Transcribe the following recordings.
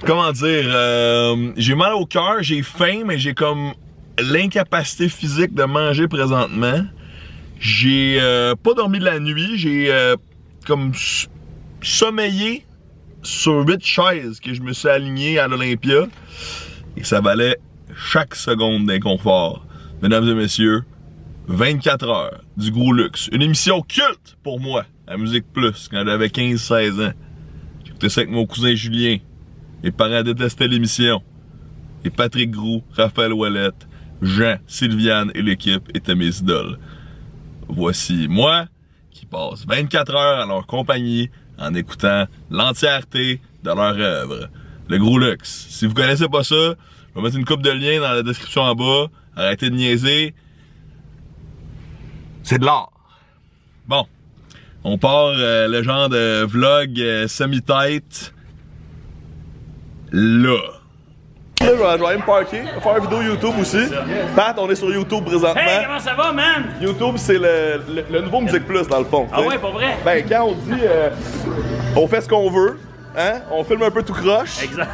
comment dire, j'ai mal au cœur, j'ai faim, mais j'ai comme l'incapacité physique de manger présentement. J'ai pas dormi de la nuit, j'ai comme sommeillé sur 8 chaises que je me suis aligné à l'Olympia et ça valait chaque seconde d'inconfort. Mesdames et messieurs, 24 heures du gros luxe. Une émission culte pour moi à Musique Plus quand j'avais 15-16 ans. J'écoutais ça avec mon cousin Julien. Mes parents détestaient l'émission. Et Patrick Groux, Raphaël Ouellette, Jean, Sylviane et l'équipe étaient mes idoles. Voici moi qui passe 24 heures à leur compagnie en écoutant l'entièreté de leur œuvre. Le gros luxe. Si vous connaissez pas ça, je vais mettre une coupe de liens dans la description en bas. Arrêtez de niaiser. C'est de l'art. Bon. On part le genre de vlog semi-tête. Là. Je vais aller me parker, faire une vidéo YouTube aussi. Pat, on est sur YouTube présentement. Hey, comment ça va, man? YouTube, c'est le nouveau Musique Plus, dans le fond. Ah ouais, pas vrai? Ben, quand on dit on fait ce qu'on veut, hein? On filme un peu tout croche. Exact.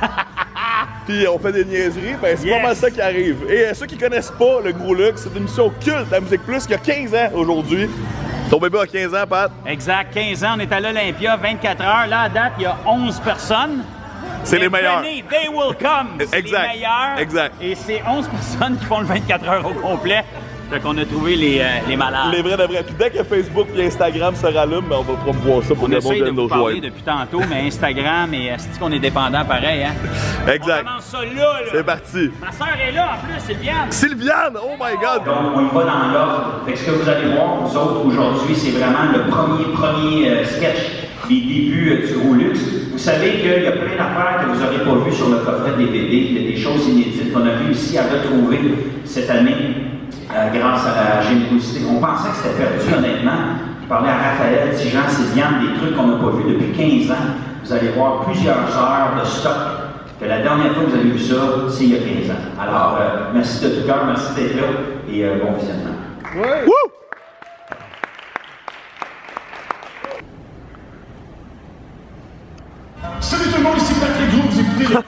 Puis on fait des niaiseries, ben c'est pas mal ça qui arrive. Et ceux qui connaissent pas le Gros Luxe, c'est une émission culte à Musique Plus qui a 15 ans aujourd'hui. Ton bébé a 15 ans, Pat? Exact, 15 ans, on est à l'Olympia, 24 heures. Là, à date, il y a 11 personnes. C'est les meilleurs. Venez, they will come. C'est exact. Les meilleurs. Exact. Et c'est 11 personnes qui font le 24 heures au complet. Fait qu'on a trouvé les malades. Les vrais de vrais. Puis dès que Facebook et Instagram se rallument, ben on va promouvoir ça pour on le monde essaye de de vous nos parler joueurs. depuis tantôt, mais Instagram, et c'est qu'on est dépendant pareil, hein? Exact. On commence ça là. C'est parti. Ma soeur est là, en plus, Sylviane. Sylviane! Oh my God! Donc, on y va dans l'ordre. Fait que ce que vous allez voir, vous autres, aujourd'hui, c'est vraiment le premier sketch des débuts du Gros Luxe. Vous savez qu'il y a plein d'affaires que vous n'aurez pas vues sur le coffret DVD. Il y a des choses inédites qu'on a réussi à retrouver cette année grâce à la générosité. On pensait que c'était perdu, honnêtement. Je parlais à Raphaël, Tijan, Sylviane, des trucs qu'on n'a pas vus depuis 15 ans. Vous allez voir plusieurs heures de stock. Que la dernière fois que vous avez vu ça, c'est il y a 15 ans. Alors, merci de tout cœur, merci d'être là et bon visionnement. Ouais. Woo! Salut tout le monde, ici Patrick Groux, vous écoutez le...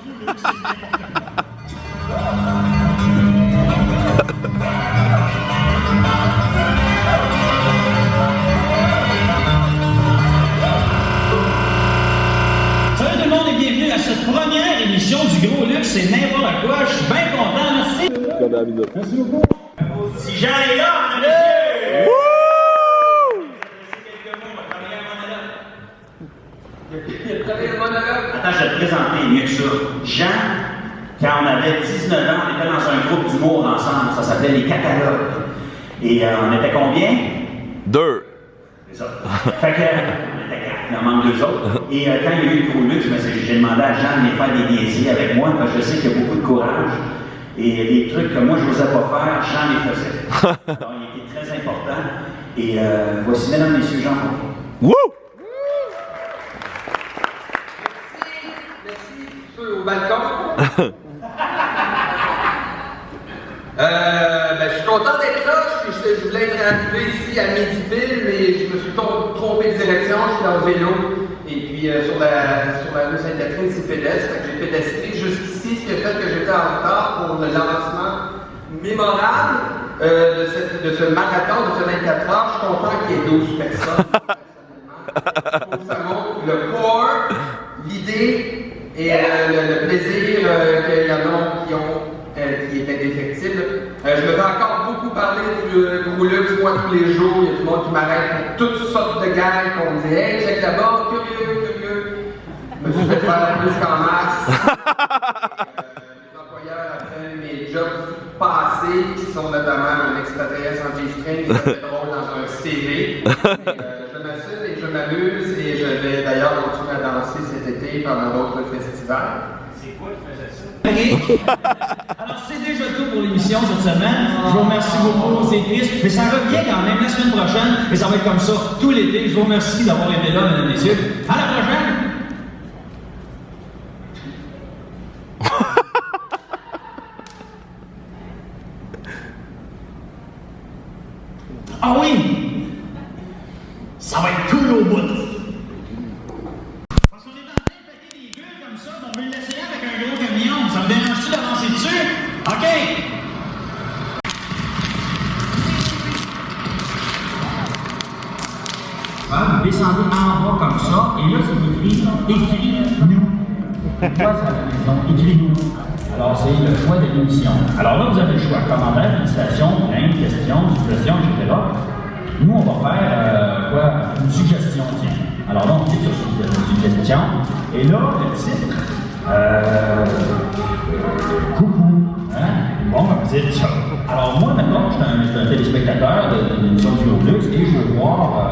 Salut tout le monde et bienvenue à cette première émission du Gros Luxe, c'est n'importe quoi, je suis bien content, merci. Merci beaucoup. Si Jean est là, mesdames et messieurs. Attends, je vais te présenter mieux que ça. Jean, quand on avait 19 ans, on était dans un groupe d'humour ensemble, ça s'appelait Les Catalogues. Et on était combien? 2. C'est ça. Fait que, on était 4, il en manque 2 autres. Et quand il y a eu le Gros Luxe, j'ai demandé à Jean de venir faire des niaiseries avec moi, parce que je sais qu'il y a beaucoup de courage. Et des trucs que moi je n'osais pas faire, Jean les faisait. Alors il était très important. Et voici, mesdames et messieurs, Jean Fontaine. Wouh! Au balcon. Je suis content d'être là. Je voulais être arrivé ici à midi pile, mais je me suis trompé de direction. Je suis dans le vélo. Et puis sur la rue Sainte-Catherine, c'est pédestre. J'ai pédestré jusqu'ici, ce qui a fait que j'étais en retard pour le lancement mémorable de ce marathon de ce 24 heures. Je suis content qu'il y ait 12 personnes. Je trouve que ça montre le corps, l'idée. Et le plaisir qu'il y en a qui est indéfectible. Je me fais encore beaucoup parler du Gros Luxe, moi, tous les jours. Il y a du monde qui m'arrête pour toutes sortes de gags, qu'on me dit « Hey, check là-bas, curieux. » Je me suis fait faire plus qu'en masse. Les employeurs appellent mes jobs passés, qui sont notamment un expatrié en G-string, et ça fait drôle dans un CV. Je m'assume et je m'amuse et je vais d'ailleurs continuer à danser cet été pendant d'autres festivals. C'est quoi qui faisait ça? Alors, c'est déjà tout pour l'émission cette semaine. Je vous remercie beaucoup, c'est triste, mais ça revient quand même la semaine prochaine et ça va être comme ça tout l'été. Je vous remercie d'avoir été là, mesdames et messieurs. À la prochaine! Ah oui! Ça va être cool au bout! Parce qu'on est en train de péter des bulles comme ça, on veut l'essayer avec un principal, vous descendez en bas comme ça, et là, c'est écrit « Écris-nous ». Pourquoi c'est à la maison? Écris-nous. Alors, c'est le choix de l'émission. Alors là, vous avez le choix. Commentaire, félicitations, plainte, questions, suggestions, etc. Nous, on va faire quoi? Une suggestion, tiens. Alors là, on clique sur suggestion. Et là, le titre, coucou. Hein? Bon, ben, c'est ça. Alors moi, maintenant, je suis un téléspectateur de l'émission du Globelux et je veux voir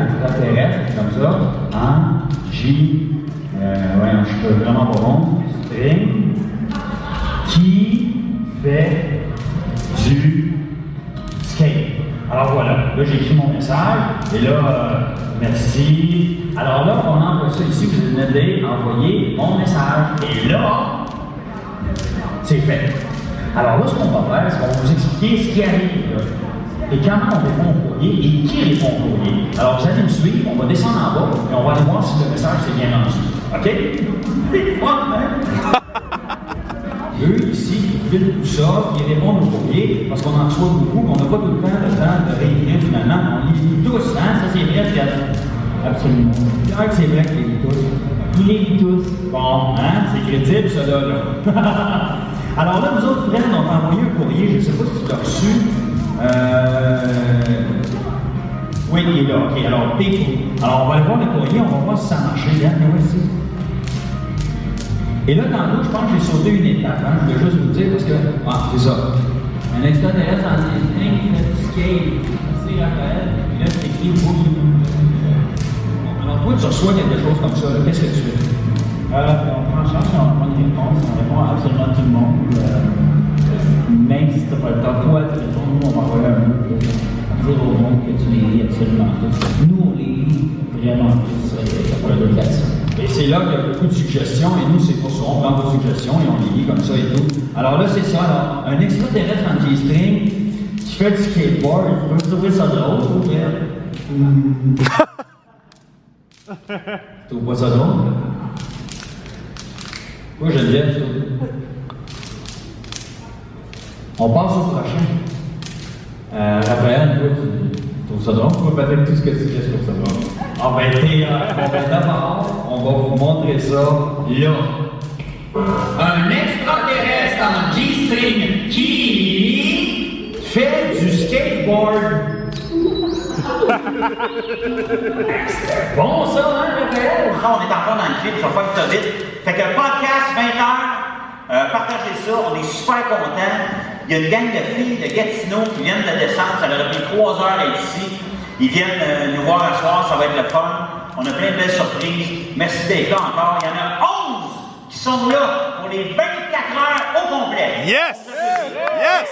extraterrestre, comme ça, je peux vraiment pas bon, string, qui fait du skate. Alors voilà, là j'ai écrit mon message, et là, merci. Alors là, on envoie ça ici, vous venez d'envoyer mon message, et là, c'est fait. Alors là, ce qu'on va faire, c'est qu'on va vous expliquer ce qui arrive là. Et comment on répond au courrier et qui répond au courrier. Alors vous allez me suivre, on va descendre en bas et on va aller voir si le message s'est bien rendu. OK? C'est fun, hein? Eux ici, qui filent tout ça, qui répondent au courrier, parce qu'on en reçoit beaucoup, qu'on n'a pas tout le temps de réécrire finalement. On les lit tous, hein? Ça c'est vrai, Pierre? Absolument. Pierre, c'est vrai qu'il les lit tous. Il les lit tous. Bon, hein? C'est crédible, ça là. Alors là, nous autres, Fred, on t'a envoyé un courrier, je ne sais pas si tu l'as reçu. Oui, il est là. OK, alors, alors, on va aller voir le courrier, on va voir si ça a marché. Bien, voici. Et là, dans l'autre, je pense que j'ai sauté une étape. Hein? Je voulais juste vous dire parce que. Ah, c'est ça. Un extraterrestre en dessin qui fait du skate. C'est Raphaël. Puis là, c'est écrit alors, toi, tu reçois quelque chose comme ça. Qu'est-ce que tu fais? On prend en charge, on prend une réponse. On répond à absolument tout le monde. Même si tu n'as pas le temps, toi, tu réponds, nous, on va envoyer un mot pour dire au monde que tu les lis absolument tous. Nous, on les lit vraiment tous. Il n'y a pas de question. Et c'est là qu'il y a beaucoup de suggestions, et nous, c'est pour ça, on prend vos suggestions et on les lit comme ça et tout. Alors là, c'est ça. Alors, un extraterrestre en G-string qui fait du skateboard, vous trouvez ça drôle, ou bien? Tu trouves pas ça drôle? Moi, je l'aime, ça. On passe au prochain. Raphaël, toi, tu trouves ça drôle? Moi, peut-être tout ce que tu fais, je trouve ça drôle. Ah ben, d'abord, on va vous montrer ça là. Un extraterrestre en G-string qui fait du skateboard. C'est bon ça, hein, Raphaël? On est encore dans le clip, je vais faire ça vite. Fait que podcast 20h, partagez ça, on est super contents. Il y a une gang de filles de Gatineau qui viennent de descendre, ça leur a pris 3 heures à être ici. Ils viennent nous voir ce soir, ça va être le fun. On a plein de belles surprises. Merci d'être là encore. Il y en a 11 qui sont là pour les 24 heures au complet. Yes! Yes!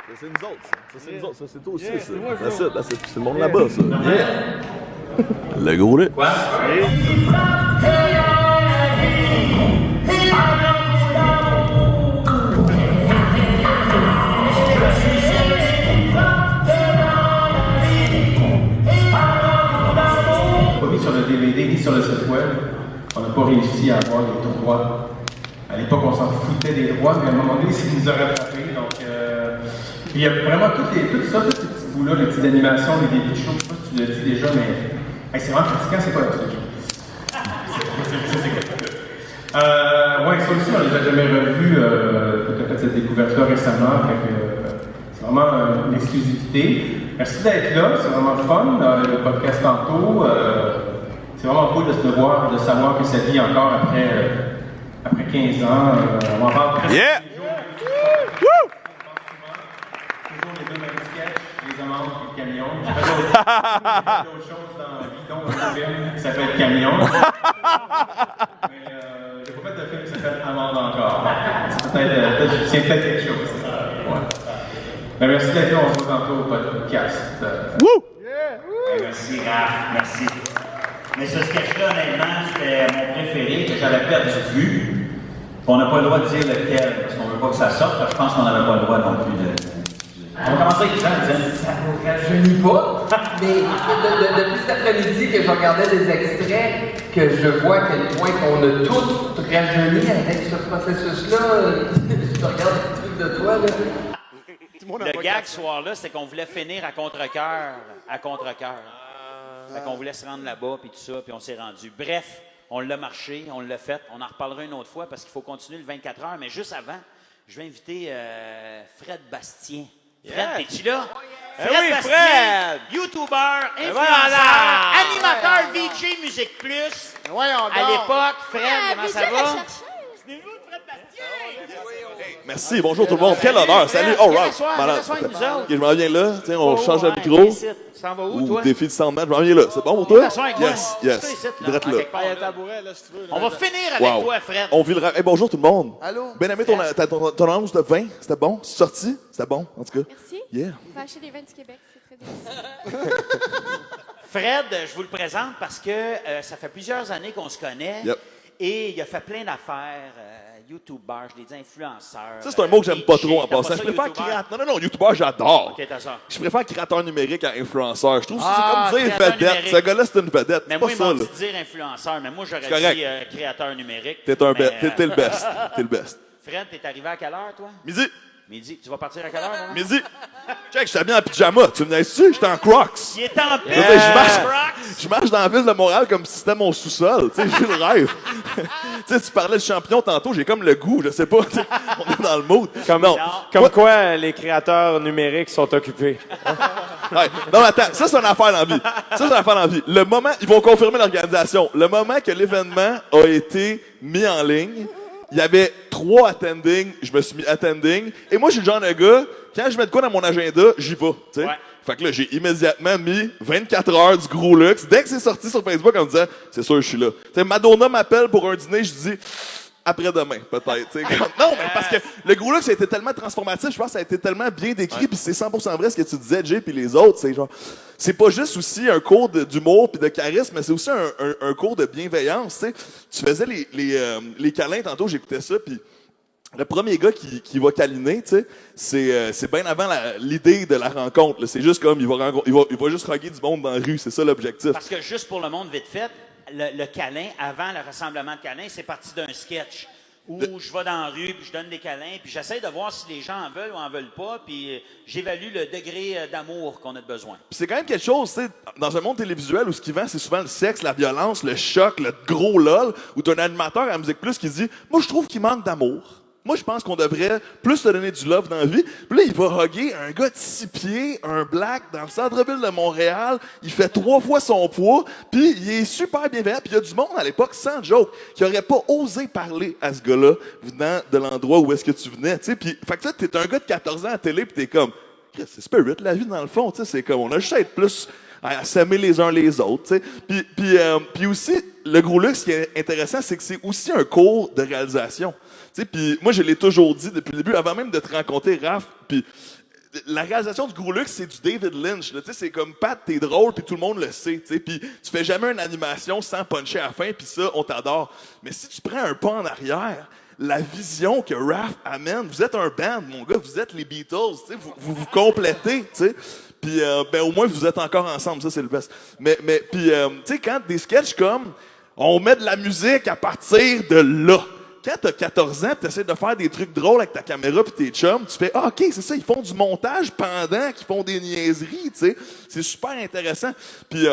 Ça, c'est nous autres. Ça, c'est nous autres. Ça, c'est toi aussi, ça. C'est le monde là-bas, ça. Yeah. Le gros lait. Quoi? Sur le DVD ni sur le site web, on n'a pas réussi à avoir les droits. À l'époque, on s'en foutait des droits, mais à un moment donné, ça nous aurait frappé. Donc, il y a vraiment tout ça, tous ces petits bouts-là, les petites animations, les débuts de show, je sais pas si tu l'as dit déjà, mais c'est vraiment fatigant, c'est quoi là, ouais, ça aussi, on les a jamais revus. Tu as fait cette découverte-là récemment, c'est vraiment une exclusivité. Merci d'être là, c'est vraiment fun. Le podcast tantôt, c'est vraiment cool de se voir, de savoir que ça vit encore après 15 ans. On en parle presque tous les jours. Toujours les deux mêmes sketchs, les amandes et le camion. J'ai fait d'autres choses dans Bidon, un film qui s'appelle Camion. Mais j'ai pas fait de film qui s'appelle Amande encore. C'est peut-être, je tiens peut-être quelque chose. Ouais. Ben, merci d'être là, on se voit tantôt au podcast. Merci Raph, merci. Mais ce sketch-là, honnêtement, c'était mon préféré, que j'avais perdu de vue. On n'a pas le droit de dire lequel, parce qu'on ne veut pas que ça sorte, parce que je pense qu'on n'avait pas le droit non plus de... On va commencer avec ça, ça ne rajeunit pas, mais depuis cet après-midi que je regardais des extraits, que je vois à quel point on a tous rajeuni avec ce processus-là. Si tu regardes le truc de toi, là. Le gag ce soir-là, c'est qu'on voulait finir à contre-cœur. Fait qu'on voulait se rendre là-bas, puis tout ça, puis on s'est rendu. Bref, on l'a marché, on l'a fait. On en reparlera une autre fois parce qu'il faut continuer le 24 heures. Mais juste avant, je vais inviter Fred Bastien. Fred, es-tu là? Fred oui, Bastien, Fred! YouTuber, influenceur, voilà! animateur VJ Musique Plus. Voyons À donc. l'époque, Fred, comment ça va? Merci, bonjour tout le monde. Quel honneur. Salut. All right. Malade. Ok, je m'en viens là. Tiens, on change le micro. Tu s'en vas où, Ou toi? défi de soundman. Je m'en viens là. C'est bon pour toi? T'assois avec moi. Yes, Tu yes. sais, ici, là. Drette En là. quelque part, Il y a un là. tabouret, là, si tu veux. Là. On va finir avec Wow. toi, Fred. On vit le rêve. Hey, bonjour tout le monde. Allô? Ben aimé ton annonce de vin. C'était bon? C'est sorti? C'était bon, en tout cas. Merci. Yeah. On va acheter des vins du Québec, c'est très délicieux. Fred, je vous le présente parce que ça fait plusieurs années qu'on se connaît. Yep. Et il a fait plein d'affaires. YouTuber, je l'ai dit, influenceur. Ça, c'est un mot que j'aime pas DJ. trop en T'as passant. pas Je ça, préfère YouTuber? créateur. Non, YouTuber, j'adore. OK, t'as ça. Je préfère créateur numérique à influenceur. Je trouve que Ah, c'est comme dire créateur vedette. numérique. Ce gars-là, c'est une vedette. Mais C'est moi, pas ils ça, m'ont là. dit de dire influenceur, mais moi, j'aurais C'est correct. dit créateur numérique. T'es un Mais, t'es le best. T'es le best. Fred, t'es arrivé à quelle heure, toi? Midi. Midi. Tu vas partir à quelle heure, là? Midi. Check, je suis habillé en pyjama. Tu me niaises-tu? J'étais en Crocs. Il est en Je veux dire, je marche dans la ville de Montréal comme si c'était mon sous-sol. Tu sais, j'ai le rêve. Tu sais, tu parlais de champion tantôt, j'ai comme le goût, je sais pas. Tu sais, on est dans le mood. Comme quoi, les créateurs numériques sont occupés. Ouais. Non, mais attends, ça, c'est une affaire dans la vie. Ça, c'est une affaire dans la vie. Le moment, ils vont confirmer l'organisation. Le moment que l'événement a été mis en ligne, il y avait 3 attending, je me suis mis attending. Et moi, je suis le genre de gars, quand je mets de quoi dans mon agenda, j'y vais. Tu sais. Ouais. Fait que là, j'ai immédiatement mis 24 heures du gros luxe. Dès que c'est sorti sur Facebook en me disant, c'est sûr, je suis là. Tu sais, Madonna m'appelle pour un dîner, je dis, après-demain, peut-être. Tu sais. Non, mais parce que le gros luxe, ça a été tellement transformatif, je pense que ça a été tellement bien décrit, puis c'est 100% vrai ce que tu disais, Jay, puis les autres. C'est genre, c'est pas juste aussi un cours d'humour puis de charisme, mais c'est aussi un cours de bienveillance. Tu sais. Tu faisais les câlins tantôt, j'écoutais ça, puis le premier gars qui va câliner, tu sais, c'est bien avant l'idée de la rencontre. là. C'est juste comme, il va juste hugger du monde dans la rue. C'est ça l'objectif. Parce que juste pour le monde vite fait, le câlin, avant le rassemblement de câlins, c'est parti d'un sketch où je vais dans la rue, puis je donne des câlins, puis j'essaie de voir si les gens en veulent ou en veulent pas, puis j'évalue le degré d'amour qu'on a de besoin. Puis c'est quand même quelque chose, tu sais, dans un monde télévisuel où ce qui vend, c'est souvent le sexe, la violence, le choc, le gros lol, où tu as un animateur à Musique Plus qui dit « Moi, je trouve qu'il manque d'amour. » Moi, je pense qu'on devrait plus se donner du love dans la vie. Puis là, il va hugger un gars de 6 pieds, un black, dans le centre-ville de Montréal. Il fait 3 fois son poids, puis il est super bienveillant. Puis il y a du monde à l'époque, sans joke, qui aurait pas osé parler à ce gars-là venant de l'endroit où est-ce que tu venais. T'sais. Puis, fait que ça, t'es un gars de 14 ans à la télé, puis t'es comme, c'est spirit, la vie, dans le fond. T'sais. C'est comme, on a juste à être plus à s'aimer les uns les autres. T'sais. Puis aussi, le gros luxe, ce qui est intéressant, c'est que c'est aussi un cours de réalisation. Puis moi, je l'ai toujours dit depuis le début, avant même de te rencontrer, Raph. Puis la réalisation du gros luxe, c'est du David Lynch. Là, c'est comme Pat, t'es drôle, puis tout le monde le sait. Puis tu fais jamais une animation sans puncher à la fin, puis ça, on t'adore. Mais si tu prends un pas en arrière, la vision que Raph amène, vous êtes un band, mon gars, vous êtes les Beatles, vous complétez. T'sais. Puis ben, au moins, vous êtes encore ensemble, ça, c'est le best. Mais puis, tu sais, quand des sketchs comme on met de la musique à partir de là. Quand t'as 14 ans, tu essaies de faire des trucs drôles avec ta caméra puis tes chums, tu fais « Ah, OK, c'est ça, ils font du montage pendant qu'ils font des niaiseries, tu sais. » C'est super intéressant. Puis,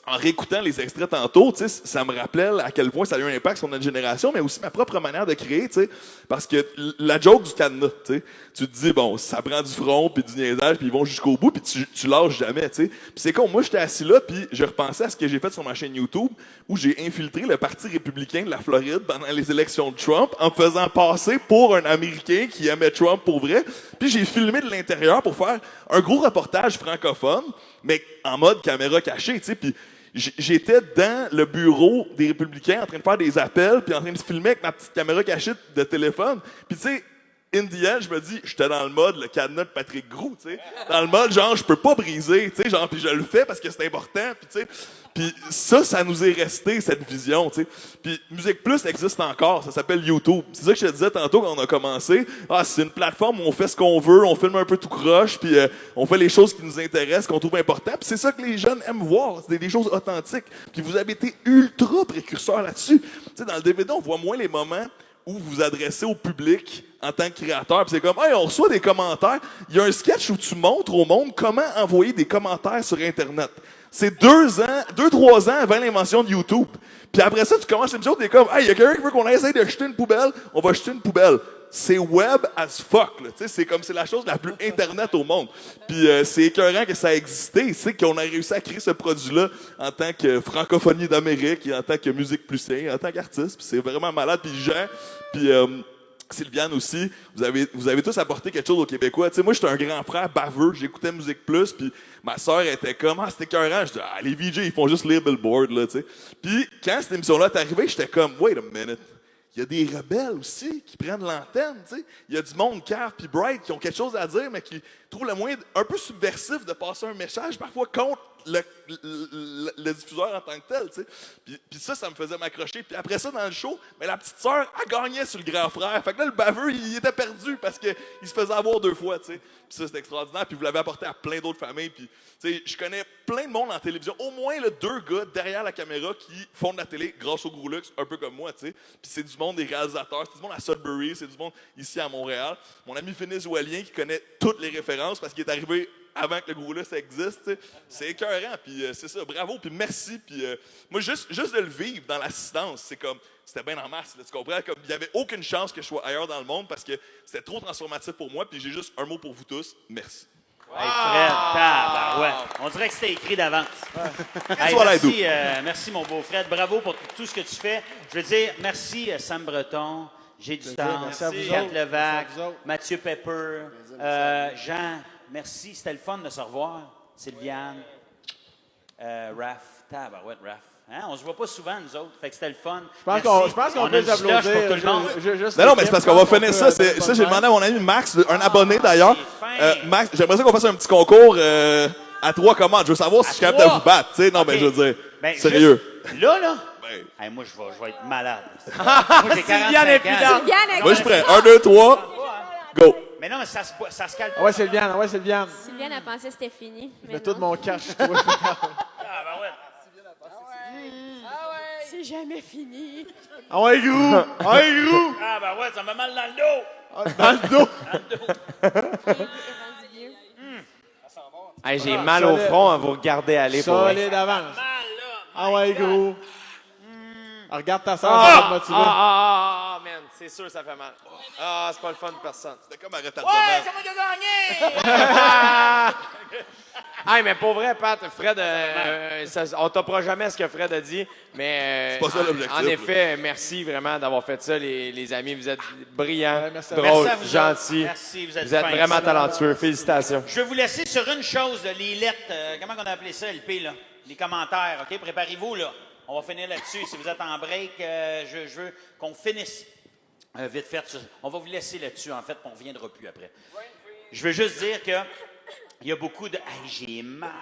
en réécoutant les extraits tantôt, tu sais, ça me rappelait à quel point ça a eu un impact sur notre génération, mais aussi ma propre manière de créer, tu sais. Parce que la joke du cadenas, tu sais, tu te dis, bon, ça prend du front, puis du niaisage, puis ils vont jusqu'au bout, puis tu lâches jamais, tu sais. Puis c'est con, moi, j'étais assis là, puis je repensais à ce que j'ai fait sur ma chaîne YouTube, où j'ai infiltré le Parti républicain de la Floride pendant les élections de Trump, en me faisant passer pour un Américain qui aimait Trump pour vrai. Puis j'ai filmé de l'intérieur pour faire un gros reportage francophone, mais en mode caméra cachée, tu sais. Puis j'étais dans le bureau des républicains en train de faire des appels, puis en train de filmer avec ma petite caméra cachée de téléphone. Puis tu sais, in the end, je me dis, j'étais dans le mode le cadenas de Patrick Groux, tu sais. Dans le mode, genre, je peux pas briser, tu sais, genre, puis je le fais parce que c'est important, puis tu sais. Puis ça nous est resté, cette vision, tu sais. Puis Musique Plus existe encore, ça s'appelle YouTube. C'est ça que je te disais tantôt quand on a commencé. Ah, c'est une plateforme où on fait ce qu'on veut, on filme un peu tout croche, puis on fait les choses qui nous intéressent, qu'on trouve importantes. Puis c'est ça que les jeunes aiment voir, c'est des choses authentiques. Puis vous avez été ultra précurseurs là-dessus. Tu sais, dans le DVD, on voit moins les moments où vous vous adressez au public en tant que créateur. Puis c'est comme, hey, on reçoit des commentaires. Il y a un sketch où tu montres au monde comment envoyer des commentaires sur Internet. C'est 2-3 ans avant l'invention de YouTube. Puis après ça, tu commences l'émission, t'es comme, hey, il y a quelqu'un qui veut qu'on essaye de jeter une poubelle, on va jeter une poubelle. C'est web as fuck, là. Tu sais, c'est comme, c'est la chose la plus Internet au monde. Puis c'est écœurant que ça a existé. Tu sais, qu'on a réussi à créer ce produit-là en tant que francophonie d'Amérique et en tant que musique plus saine, en tant qu'artiste. Puis c'est vraiment malade. Puis Jean, puis Sylviane aussi, vous avez tous apporté quelque chose aux Québécois. Tu sais, moi, j'étais un grand frère baveux, j'écoutais Musique Plus, puis ma sœur était comme, ah, c'était écœurant. Je dis, ah, les VJ, ils font juste lire Billboard, là, tu sais. Puis quand cette émission-là est arrivée, j'étais comme, wait a minute. Il y a des rebelles aussi qui prennent l'antenne, tu sais. Il y a du monde, Cave puis Bright, qui ont quelque chose à dire, mais qui trouvent le moyen un peu subversif de passer un message, parfois contre le diffuseur en tant que tel, tu sais. Puis ça me faisait m'accrocher. Puis après ça, dans le show, mais la petite sœur, elle gagnait sur le grand frère. Fait que là, le baveux, il était perdu parce qu'il se faisait avoir 2 fois, tu sais. Puis ça, c'est extraordinaire. Puis vous l'avez apporté à plein d'autres familles. Puis, tu sais, je connais plein de monde en télévision. Au moins, 2 gars derrière la caméra qui font de la télé grâce au Gros Luxe, un peu comme moi, tu sais. Puis c'est du monde des réalisateurs, c'est du monde à Sudbury, c'est du monde ici à Montréal. Mon ami Finis Oualien qui connaît toutes les références parce qu'il est arrivé avant que le Gros Luxe existe, t'sais. C'est écœurant, puis c'est ça, bravo, puis merci, puis moi, juste de le vivre dans l'assistance, c'est comme, c'était bien en masse, là, tu comprends? Comme, il n'y avait aucune chance que je sois ailleurs dans le monde parce que c'était trop transformatif pour moi, puis j'ai juste un mot pour vous tous, merci. Hey Fred, tabarouette. On dirait que c'était écrit d'avance. Hey, merci mon beau Fred, bravo pour tout ce que tu fais. Je veux dire, merci Sam Breton, J'ai du temps, Kat Levac, Mathieu Pepper, Jean. Merci, c'était le fun de se revoir. Sylviane, Raph, tabarouette, Raph. Hein? On se voit pas souvent, nous autres. Fait que c'était le fun. Je pense qu'on peut s'applaudir. Non, mais c'est parce qu'on va finir ça. Ça, j'ai demandé à mon ami Max, un abonné d'ailleurs. Max, j'aimerais ça qu'on fasse un petit concours à 3 commandes. Je veux savoir si je suis capable de vous battre. T'sais? Non, mais je veux dire, sérieux. Là? Hey, moi, je vais être malade. Moi, j'ai 45 ans. Moi, je suis prêt. 1, 2, 3, go. Mais non, mais ça se calme. Ouais, Sylviane, ouais, Sylviane. Sylviane a pensé que c'était fini. Je mets tout mon cash sur toi. C'est jamais fini. Ah ouais, gros! Ah ouais, gros! Ah, ben ouais, ça me fait mal dans le dos. Dans le dos! Il est rendu vieux. Hey, j'ai mal au front à vous regarder aller pour vrai. Solide avance. Ah ouais, gros! Regarde ta soeur, Ah, motivé. man, c'est sûr ça fait mal. Ah, c'est pas le fun de personne. C'était comme arrêter de Ouais, c'est moi qui ai gagné! Hey, mais pour vrai, Pat, Fred, on t'oppera jamais ce que Fred a dit, mais c'est pas ça l'objectif. En effet, merci vraiment d'avoir fait ça, les amis. Vous êtes brillants, merci drôles, merci gentils. Merci, vous êtes vraiment talentueux. Félicitations. Je vais vous laisser sur une chose, les lettres, comment on a appelé ça, LP, là? Les commentaires, OK? Préparez-vous, là. On va finir là-dessus. Si vous êtes en break, je veux qu'on finisse vite fait. On va vous laisser là-dessus, en fait, puis on ne reviendra plus après. Je veux juste dire que il y a beaucoup de... Hey, j'ai mal!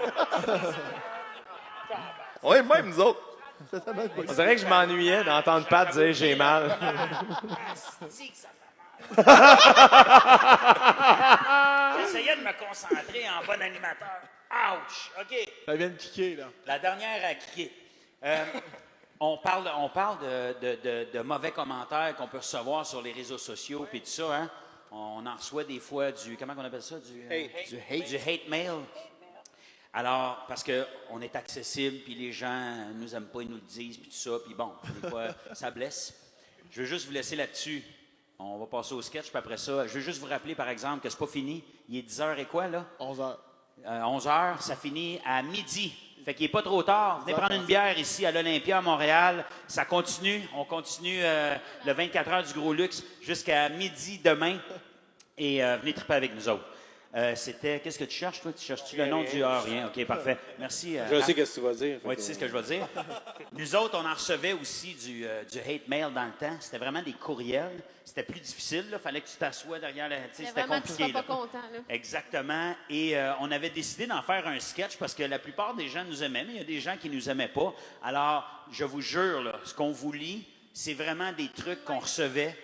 Ouais, même nous autres. On dirait que je m'ennuyais d'entendre Pat dire « j'ai mal ». J'essayais de me concentrer en bon animateur. Ouch! OK. Ça vient de kicker, là. La dernière à kicker. On parle de mauvais commentaires qu'on peut recevoir sur les réseaux sociaux puis tout ça, hein? On en reçoit des fois du... Comment on appelle ça? Du hate mail. Alors, parce qu'on est accessible, puis les gens nous aiment pas, ils nous le disent, puis tout ça, puis bon, des fois, ça blesse. Je veux juste vous laisser là-dessus. On va passer au sketch, puis après ça, je veux juste vous rappeler, par exemple, que c'est pas fini. Il est 10h et quoi, là? 11h. 11h, ça finit à midi. Fait qu'il n'est pas trop tard. Venez prendre une bière ici à l'Olympia à Montréal. Ça continue. On continue le 24 heures du Gros Luxe jusqu'à midi demain. Et venez triper avec nous autres. C'était... Qu'est-ce que tu cherches, toi? Tu cherches-tu le nom du... Ah, rien. OK, parfait. Merci. Je sais ce que tu vas dire. Oui, tu sais ce que je vais dire. Nous autres, on en recevait aussi du hate mail dans le temps. C'était vraiment des courriels. C'était plus difficile. Il fallait que tu t'assoies derrière la... C'était vraiment, compliqué. tu seras pas content. Là. Exactement. Et on avait décidé d'en faire un sketch parce que la plupart des gens nous aimaient, mais il y a des gens qui nous aimaient pas. Alors, je vous jure, là, ce qu'on vous lit, c'est vraiment des trucs qu'on recevait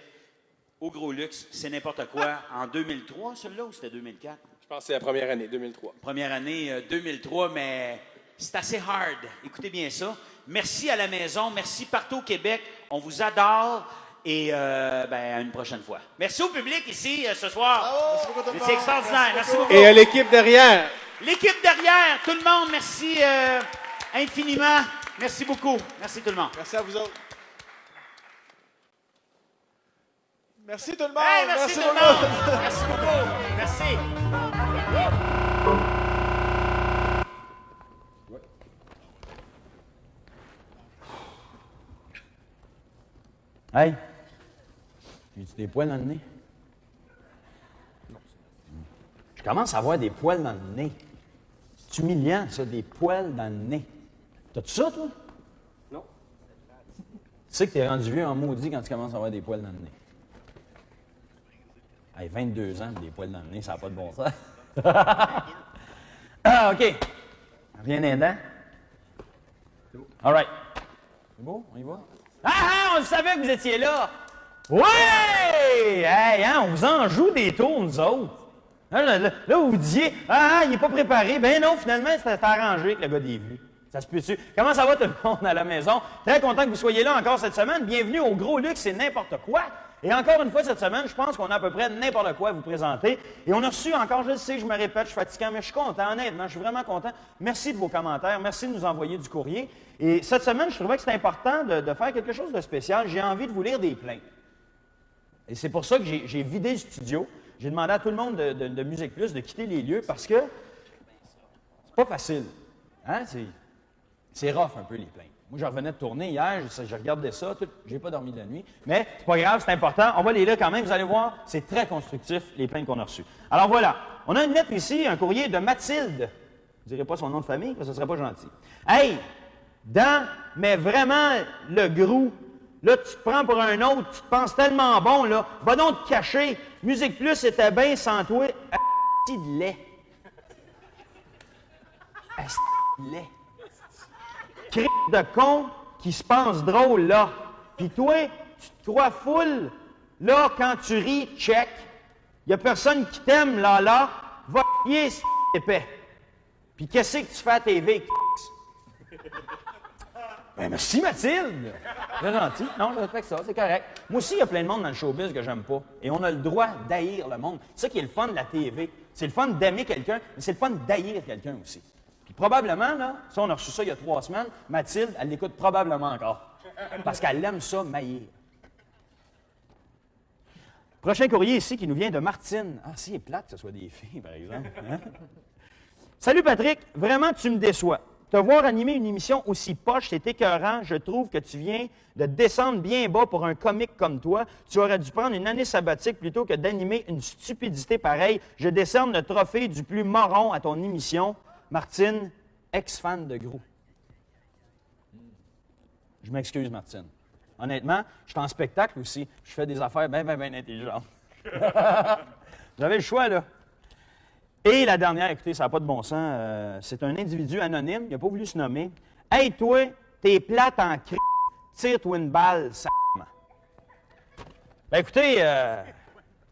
au Gros Luxe. C'est n'importe quoi. En 2003, celui-là, ou c'était 2004? Je pense que c'est la première année, 2003. Première année 2003, mais c'est assez hard. Écoutez bien ça. Merci à la maison. Merci partout au Québec. On vous adore. Et à une prochaine fois. Merci au public ici ce soir. C'est extraordinaire. Merci beaucoup. Et à l'équipe derrière. L'équipe derrière, tout le monde, merci infiniment. Merci beaucoup. Merci tout le monde. Merci à vous autres. Merci tout le monde. Hey, merci tout le monde. Merci beaucoup. Merci. Hey, as-tu des poils dans le nez? Je commence à avoir des poils dans le nez. C'est humiliant, ça, des poils dans le nez. T'as-tu ça, toi? Non. Tu sais que t'es rendu vieux en maudit quand tu commences à avoir des poils dans le nez. Hey, 22 ans, des poils dans le nez, ça n'a pas de bon sens. Ah, OK. Rien d'indent? C'est beau. All right. C'est beau? On y va? Ah, on le savait que vous étiez là! Ouais! Hey, hein, on vous en joue des tours, nous autres. Là, vous vous disiez, il n'est pas préparé. Ben non, finalement, c'était arrangé avec le gars des vues. Ça se peut-tu? Comment ça va tout le monde à la maison? Très content que vous soyez là encore cette semaine. Bienvenue au Gros Luxe, c'est n'importe quoi. Et encore une fois, cette semaine, je pense qu'on a à peu près n'importe quoi à vous présenter. Et on a reçu encore, je le sais, je me répète, je suis fatiguant, mais je suis content, honnêtement, je suis vraiment content. Merci de vos commentaires, merci de nous envoyer du courrier. Et cette semaine, je trouvais que c'était important de faire quelque chose de spécial. J'ai envie de vous lire des plaintes. Et c'est pour ça que j'ai vidé le studio. J'ai demandé à tout le monde de Musique Plus de quitter les lieux parce que c'est pas facile. Hein? C'est rough un peu, les plaintes. Moi, je revenais de tourner hier, je regardais ça, j'ai pas dormi de la nuit. Mais c'est pas grave, c'est important. On va les lire quand même, vous allez voir, c'est très constructif, les plaintes qu'on a reçues. Alors voilà, on a une lettre ici, un courrier de Mathilde. Je dirais pas son nom de famille, parce que ce serait pas gentil. Hey, mais vraiment, le grou, là, tu te prends pour un autre, tu te penses tellement bon, là, va donc te cacher. Musique Plus était bien sans toi. Asti de lait. Asti de lait. Cri de con qui se pense drôle, là. Puis toi, tu te crois full. Là, quand tu ris, check. Il n'y a personne qui t'aime, là. Va chier, c'est épais. Puis qu'est-ce que tu fais à TV, Ben merci, Mathilde. C'est gentil. Non, je respecte ça, c'est correct. Moi aussi, il y a plein de monde dans le showbiz que j'aime pas. Et on a le droit d'haïr le monde. C'est ça qui est le fun de la TV. C'est le fun d'aimer quelqu'un, mais c'est le fun d'haïr quelqu'un aussi. Puis probablement, là, ça, on a reçu ça il y a 3 semaines, Mathilde, elle l'écoute probablement encore. Parce qu'elle aime ça, maillir. Prochain courrier ici qui nous vient de Martine. Ah, si, il est plate que ce soit des filles, par exemple. Hein? Salut Patrick, vraiment tu me déçois. Te voir animer une émission aussi poche, c'est écœurant. Je trouve que tu viens de descendre bien bas pour un comique comme toi. Tu aurais dû prendre une année sabbatique plutôt que d'animer une stupidité pareille. Je décerne le trophée du plus moron à ton émission. Martine, ex-fan de Gros. Je m'excuse, Martine. Honnêtement, je suis en spectacle aussi. Je fais des affaires bien intelligentes. Vous avez le choix, là. Et la dernière, écoutez, ça n'a pas de bon sens. C'est un individu anonyme, il n'a pas voulu se nommer. Hey, toi, t'es plate en cri. Tire-toi une balle, ça. Ben écoutez, ça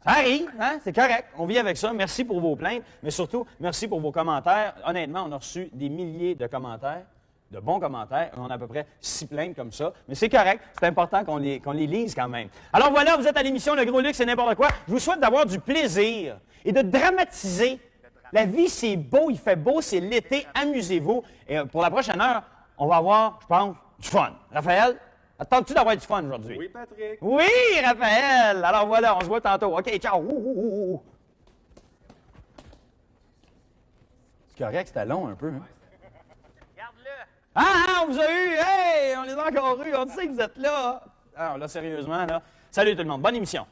arrive, hein? C'est correct. On vit avec ça. Merci pour vos plaintes, mais surtout, merci pour vos commentaires. Honnêtement, on a reçu des milliers de commentaires, de bons commentaires. On a à peu près 6 plaintes comme ça. Mais c'est correct. C'est important qu'on les lise quand même. Alors voilà, vous êtes à l'émission Le Gros Luxe, c'est n'importe quoi. Je vous souhaite d'avoir du plaisir et de dramatiser. La vie, c'est beau, il fait beau, c'est l'été, amusez-vous. Et pour la prochaine heure, on va avoir, je pense, du fun. Raphaël, attends-tu d'avoir du fun aujourd'hui? Oui, Patrick. Oui, Raphaël! Alors voilà, on se voit tantôt. OK, ciao! C'est correct, c'était long un peu. Hein? Regarde-le! Ah, on vous a eu! Hey, on les a encore eus, on sait que vous êtes là! Alors là, sérieusement, là, salut tout le monde, bonne émission!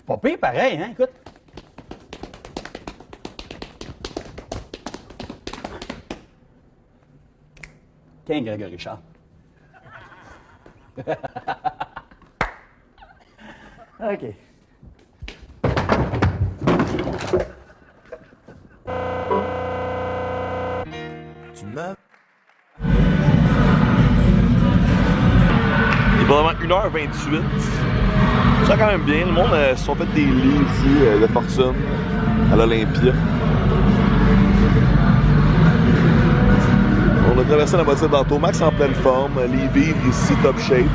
pas pire pareil, hein, écoute. Tiens, Grégory Charles. OK. Tu m'as... Il est probablement 1h28. Ça va quand même bien. Le monde se sont fait des lits ici de fortune à l'Olympia. On a traversé la moitié d'Anto, Max en pleine forme, les vivres ici top shape.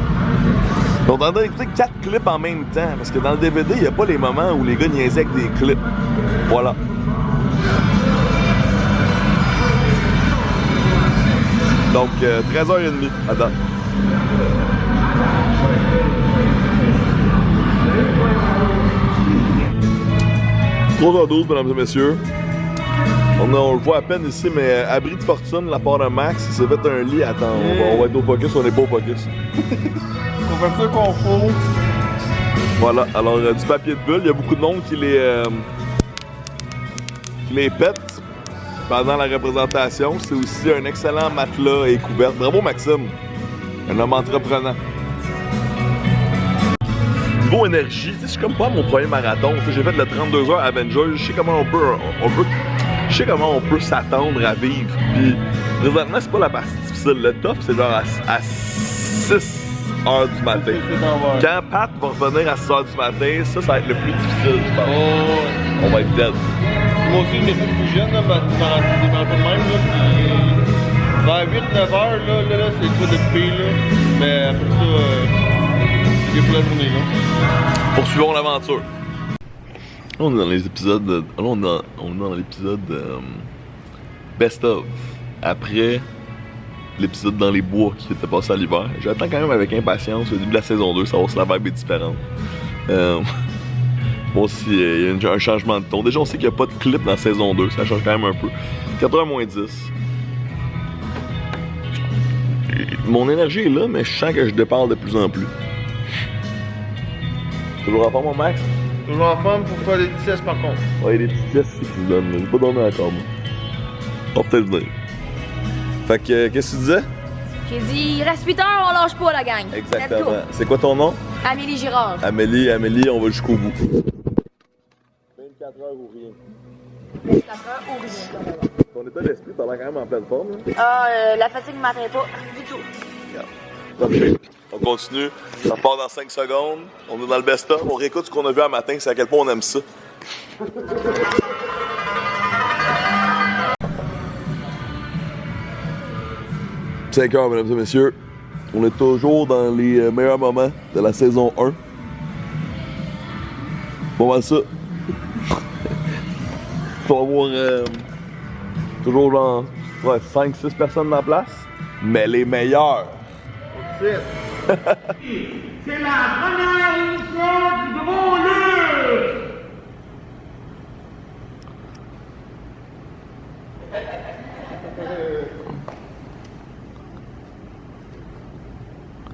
On est en train d'écouter 4 clips en même temps, parce que dans le DVD, il n'y a pas les moments où les gars niaisaient avec des clips. Voilà. Donc, 13h30 à date. Trois 12, mesdames et messieurs. On le voit à peine ici, mais abri de fortune, la part de Max, il s'est fait un lit. Attends, on va être au focus, on n'est pas au focus. On fait ça qu'on faut. Voilà, alors du papier de bulle, il y a beaucoup de monde qui les pète pendant la représentation. C'est aussi un excellent matelas et couverte. Bravo Maxime, un homme entreprenant. Niveau énergie, je suis comme pas à mon premier marathon. J'ai fait le 32 heures Avengers, je sais comment on peut s'attendre à vivre. Puis présentement, c'est pas la partie difficile. Le top, c'est genre à 6 heures du matin. Quand Pat va revenir à 6 heures du matin, ça va être le plus difficile, je pense. On va être dead. Moi aussi, je m'étais plus jeune, là, dans des marathons de même, là, puis vers 8-9 heures, là, c'est quoi de pire, là. Mais après ça, c'est pour la journée, là. Poursuivons l'aventure. Là, on est dans les épisodes. Là, on est dans l'épisode Best of. Après l'épisode dans les bois qui était passé à l'hiver. J'attends quand même avec impatience le début de la saison 2, savoir si la vibe est différente. Bon, s'il y a un changement de ton. Déjà, on sait qu'il n'y a pas de clip dans la saison 2, ça change quand même un peu. 4h moins 10. Mon énergie est là, mais je sens que je dépasse de plus en plus. Toujours en forme, mon Max? Toujours en forme pour faire des petites siestes par contre. Ouais, il y a des petites siestes qui nous donnent. J'ai pas dormi encore, moi. On va peut-être venir. Fait que, qu'est-ce que tu disais? J'ai dit, il reste 8 heures, on lâche pas la gang. Exactement. C'est quoi ton nom? Amélie Girard. Amélie, on va jusqu'au bout. 24 heures ou rien. 24 heures ou rien. Ton état d'esprit, t'as l'air quand même en pleine forme, là. Ah, la fatigue ne m'atteint pas du tout. Top shape. On continue. Ça part dans 5 secondes. On est dans le best-of. On réécoute ce qu'on a vu un matin. C'est à quel point on aime ça. 5 heures, mesdames et messieurs. On est toujours dans les meilleurs moments de la saison 1. Pas mal ça. On va avoir toujours genre 5-6 personnes dans la place. Mais les meilleurs. C'est la première émission du Gros Luc!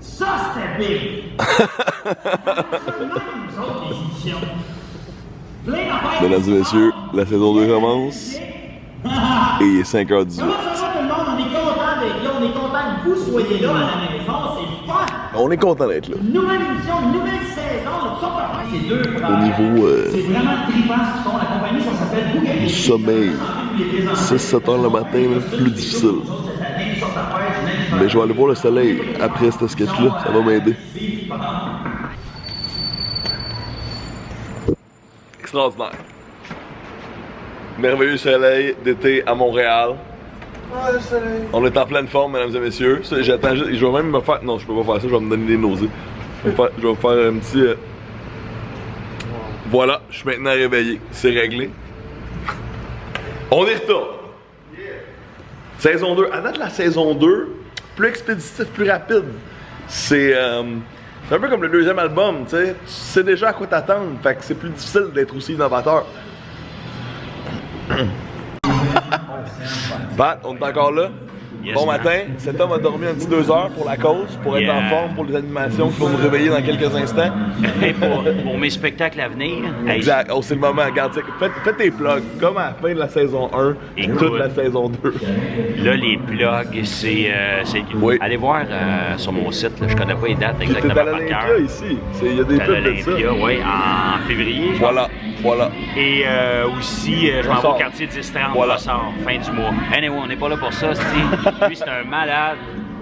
Ça, c'était big! Mesdames et messieurs, la saison 2 commence. Et il est 5h18. Comment ça va tout le monde? On est content d'être là, on est content que vous soyez là à la maison, c'est fun! On est content d'être là. Une nouvelle émission, une nouvelle saison, tout ça par c'est deux. Au niveau c'est vraiment trippant ce qu'ils font. La compagnie, ça s'appelle Bougarie. du sommeil, 6-7 heures le matin, là, plus difficile. Mais je vais aller voir le soleil après ce sketch-là, ça va m'aider. Extraordinaire. Merveilleux soleil d'été à Montréal. Ah, le soleil. On est en pleine forme, mesdames et messieurs. J'attends juste. Je vais même me faire. Non, je peux pas faire ça, je vais me donner des nausées. Je vais me faire un petit. Voilà, je suis maintenant réveillé. C'est réglé. On y retourne. Saison 2. À date, la saison 2, plus expéditif, plus rapide. C'est un peu comme le deuxième album, tu sais. Tu sais déjà à quoi t'attendre. Fait que c'est plus difficile d'être aussi innovateur. Pat, on est encore là? Yes, bon man. matin. Cet homme a dormi un petit 2 heures pour la cause, pour être en forme pour les animations qui vont nous réveiller dans quelques instants. Hey, pour mes spectacles à venir. Hey, Exact. Oh, c'est le moment. Regarde, faites tes plugs, comme à la fin de la saison 1 et Écoute. toute la saison 2. là, les plugs, c'est. Oui. Allez voir sur mon site, là, je connais pas les dates T'es exactement à par cœur. l'Olympia ici. Il y a des À pubs de ça. l'Olympia, oui, en février. je Voilà, voilà. Et aussi, je m'en vais Ressort. au quartier 10-30, Voilà. Ressort, fin du mois. Anyway, on n'est pas là pour ça, c'est lui, c'est un malade.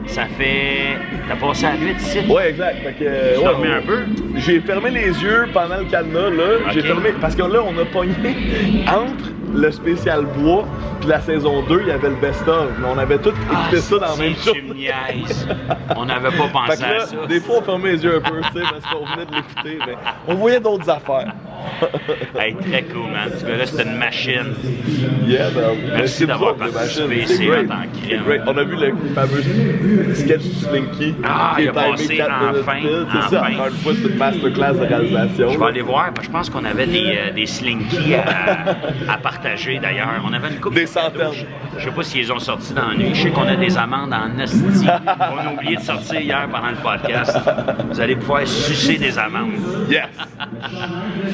Ça fait... T'as passé la nuit ici? Ouais, exact. Fait que, Tu dormais un peu? J'ai fermé les yeux pendant le cadenas, là. Ok. J'ai fermé, parce que là, on a pogné entre le spécial bois puis la saison 2, il y avait le best-of. Mais on avait tout écouté ça dans la même chose. Tu me niaises. On n'avait pas Fait pensé que là, à ça. des fois, on fermait les yeux un peu, tu sais, parce qu'on venait de l'écouter. Mais on voyait d'autres affaires. Hey, très cool, man. Ce gars-là, c'est une machine. Yeah, man. Merci d'avoir vous autres, les participé, machines. c'est great. hot en C'est crème. great. On a vu le fameux sketch du Slinky. Ah, qui il a est timé passé 4 minutes enfin, pile. C'est ça, enfin. encore une fois, c'est une masterclass de réalisation. Je vais aller voir. Je pense qu'on avait des slinkies à partager, d'ailleurs. On avait une coupe Des de cadeaux. centaines. Je sais pas s'ils ont sorti dans la nuit. Je sais qu'on a des amendes en esti. On a oublié de sortir hier pendant le podcast. Vous allez pouvoir sucer des amendes. Yes!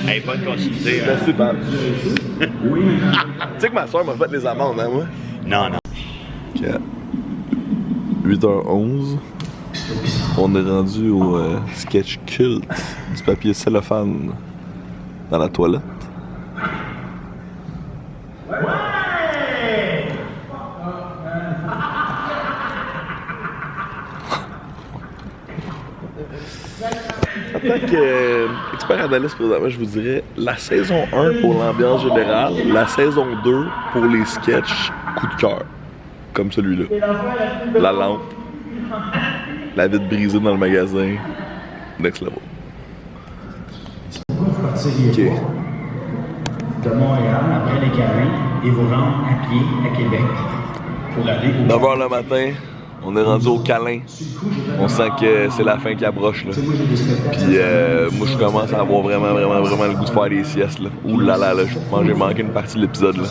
Hey, bonne continuité. hein. Merci, Pam. Tu sais que ma soeur m'a fait les amendes, hein, moi? Non, non. 8h11. On est rendu au sketch culte du papier cellophane dans la toilette. En tant qu'expert analyste présentement, je vous dirais la saison 1 pour l'ambiance générale, la saison 2 pour les sketchs coup de cœur, comme celui-là. La lampe, la vitre brisée dans le magasin, next level. Ok. De Montréal, après les carrés, et vous rendre à pied à Québec pour aller au 9h le matin, on est rendu au câlin. On sent que c'est la fin qui approche, là. Puis moi, je commence à avoir vraiment le goût de faire des siestes, là. Ouh là là, là, j'ai manqué une partie de l'épisode, là.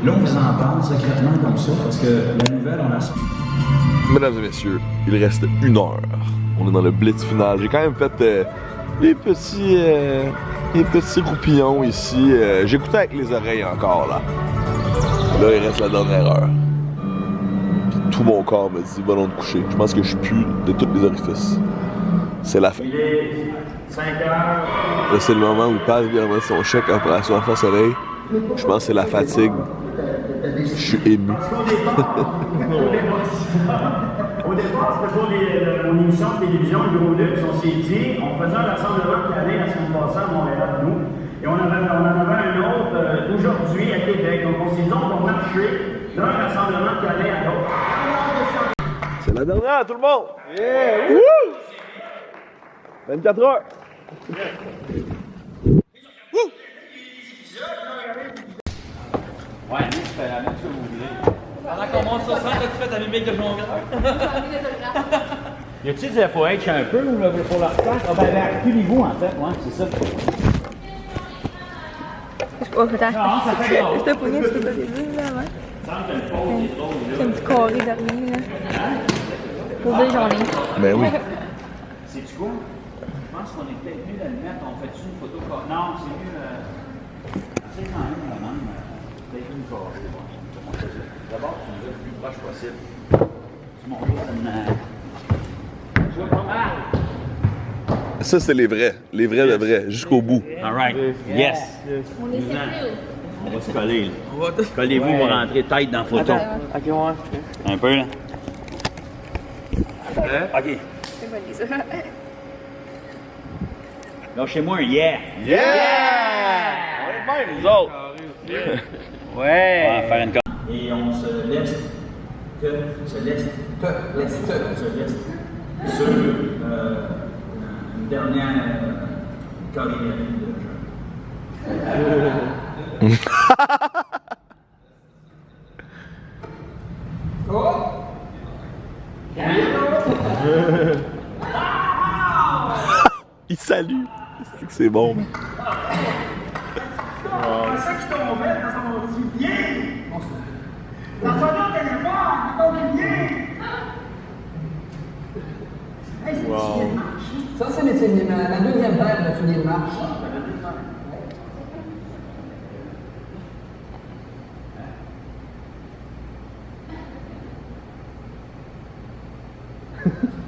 Là, on vous en parle secrètement comme ça, parce que la nouvelle, on la... Mesdames et messieurs, il reste 1 heure. On est dans le blitz final. J'ai quand même fait les petits roupillons ici. J'écoutais avec les oreilles encore, là. Là, il reste la dernière heure. Puis tout mon corps me dit, va donc te coucher. Je pense que je pue de tous les orifices. C'est la fin. Il est 5 heures. Là, c'est le moment où Paz vient remettre son chèque opération enfant soleil. Je pense que c'est la fatigue. Je suis ému. Au départ, c'était pour mon émission de télévision, le Gros Luxe. On s'est dit, on faisait un rassemblement qui allait la semaine passée à Montréal, nous. Et on en avait un autre aujourd'hui à Québec. Donc on s'est dit, on va marcher d'un rassemblement qui allait à l'autre. C'est la dernière, tout le monde! Yeah! Woo! 24 heures! Ouais, lui, tu fais la même que vous voulez. Pendant qu'on monte sur scène, tu fais ta mimique de jongleur. Y a-tu des FOH un peu ou pour leur place? Ah ben, reculez-vous en fait, ouais, c'est ça. Oh, attends. Non, ça fait drôle. Je te pognais, tu peux pas les dire, là, ouais. C'est un petit carré de rien, là. Pour deux journées. Ben oui. C'est-tu quoi? Je pense qu'on est peut-être mieux de le mettre. On fait-tu une photo? Non, c'est mieux. C'est quand même la même. Peut-être une carrée. D'abord, tu nous as le plus proche possible. Tu m'en donnes je vois pas mal. Ça, c'est les vrais de vrais, jusqu'au bout. All right. Yes. On est séparés. On va se coller, là. Collez-vous pour rentrer tête dans le photo. Ok, ouais. Un peu, là. OK. C'est pas ça. Lâchez-moi un yeah. Yeah! On est bien, nous autres! Ouais. On va faire une Et on se laisse sur une dernière chorégraphie de jeu. Il salue! C'est que c'est bon. Ça sonne dans le téléphone, ton billet! Hey, c'est le soulier de marche. Ça, c'est la deuxième paire de souliers de marche.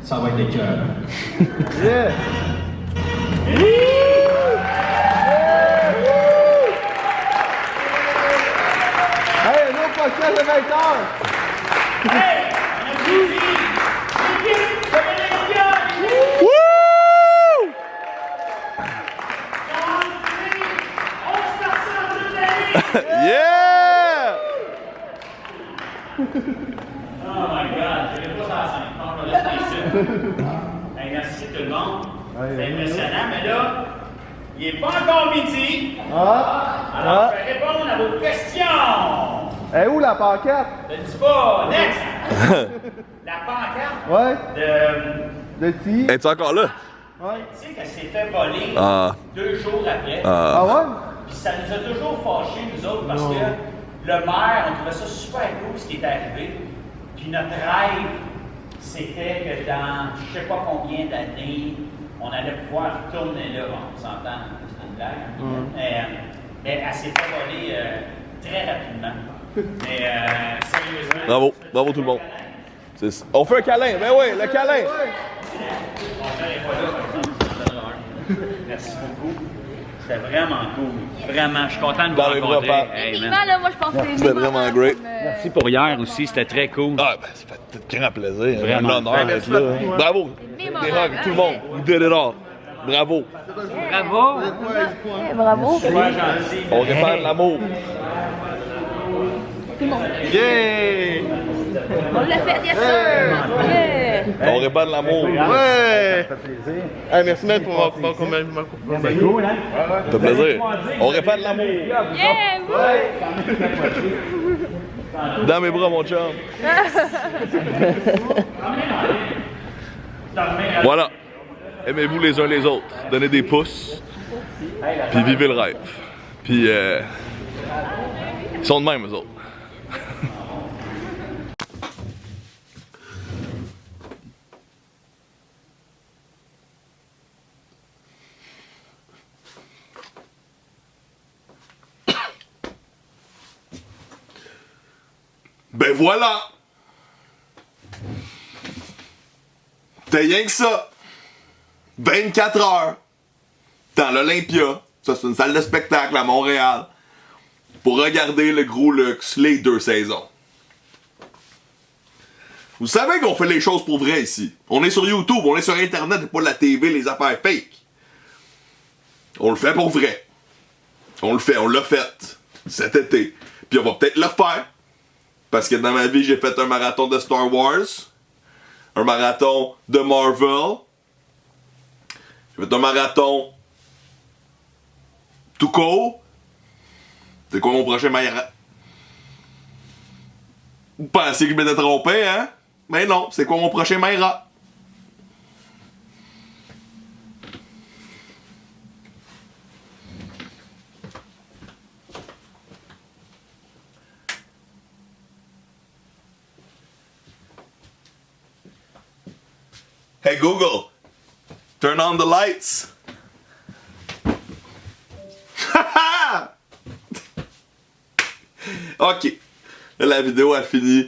Ça va être des cœurs. Yeah! Hey, un autre podcast de 20 heures! Yeah! Oh my God, je vais pas ça à 5. Non, je vais rester ici. Hey, merci tout le monde. C'est impressionnant, mais là, il n'est pas encore midi. Alors, je vais répondre à vos questions. Eh, où la pancarte? Ne dis pas, next! La pancarte Ouais. de De qui? Es-tu encore là? Ouais. Tu sais qu'elle s'est fait voler Ah. 2 jours après. Ah ouais? Puis ça nous a toujours fâchés, nous autres, parce que le maire, on trouvait ça super cool ce qui est arrivé. Puis notre rêve, c'était que dans je sais pas combien d'années, on allait pouvoir retourner là. Bon, on s'entend, c'est une blague. Mais elle s'est fait voler très rapidement. Mais sérieusement. Bravo, bravo tout le monde. On fait un câlin, ben oui, le câlin. Mon frère n'est pas là, par exemple. Merci beaucoup. C'était vraiment cool. Vraiment, je suis content de vous Dans les bras, rencontrer. Pat. Hey, man. Là, moi, je pense que C'était vraiment great. Merci pour hier aussi, c'était très cool. Ah, ben, ça fait grand plaisir. Vraiment. Un honneur d'être là. Bravo. Mémorable. Des rock, tout le monde. You did it all. Bravo. Bravo! Bravo. Super gentil. On répand de l'amour. Yeah! On l'a fait, yes sir! Yeah! On répand de l'amour. Ouais! Hey, merci même pour m'avoir C'est cool, hein? Ça fait plaisir. On répand de l'amour. Yeah! Ouais! Dans mes bras, mon chum. Voilà. Aimez-vous les uns les autres. Donnez des pouces. Puis vivez le rêve. Puis ils sont de même, eux autres. Ben voilà! T'as rien que ça! 24 heures dans l'Olympia, ça c'est une salle de spectacle à Montréal, pour regarder le Gros Luxe les 2 saisons. Vous savez qu'on fait les choses pour vrai ici. On est sur YouTube, on est sur Internet et pas la TV, les affaires fake. On le fait pour vrai. On le fait, on l'a fait cet été. Puis on va peut-être le faire. Parce que dans ma vie, j'ai fait un marathon de Star Wars, un marathon de Marvel, j'ai fait un marathon tout court. C'est quoi mon prochain marathon? Vous pensez que je m'étais trompé, hein? Mais non, c'est quoi mon prochain marathon? Hey Google, turn on the lights. OK. Là, la vidéo a fini